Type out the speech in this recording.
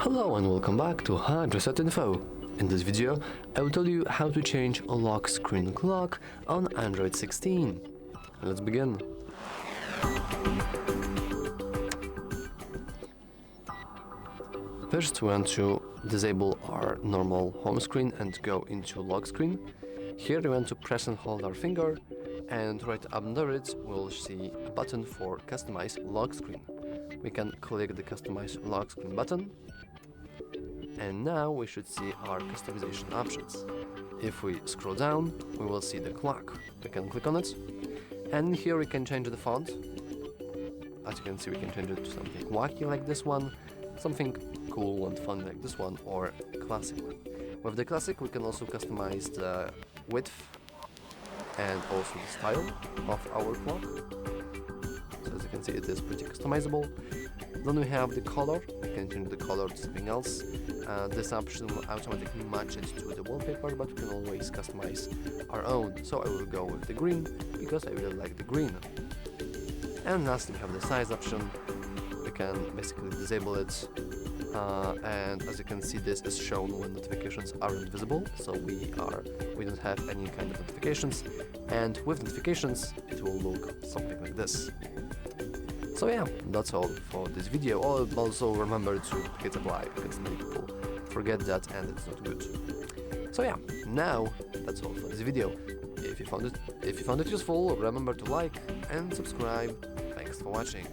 Hello and welcome back to HardReset.Info. In this video, I will tell you how to change a lock screen clock on Android 16. Let's begin. First, we want to disable our normal home screen and go into lock screen. Here we want to press and hold our finger, and right under it we'll see a button for Customize Lock Screen. We can click the Customize Lock Screen button, and now we should see our customization options. If we scroll down, we will see the clock. We can click on it, and here we can change the font. As you can see, we can change it to something wacky like this one, something cool and fun like this one, or classic one. With the classic, we can also customize the width and also the style of our clock. So as you can see, it is pretty customizable. Then we have the color. We can change the color to something else. This option will automatically match it to the wallpaper, but we can always customize our own. So I will go with the green because I really like the green. And lastly, we have the size option. We can basically disable it. And as you can see, this is shown when notifications aren't visible, so we don't have any kind of notifications, and with notifications it will look something like this. So yeah, that's all for this video. Also remember to hit apply, because many people forget that and it's not good. So yeah, now that's all for this video. If you found it useful, remember to like and subscribe. Thanks for watching.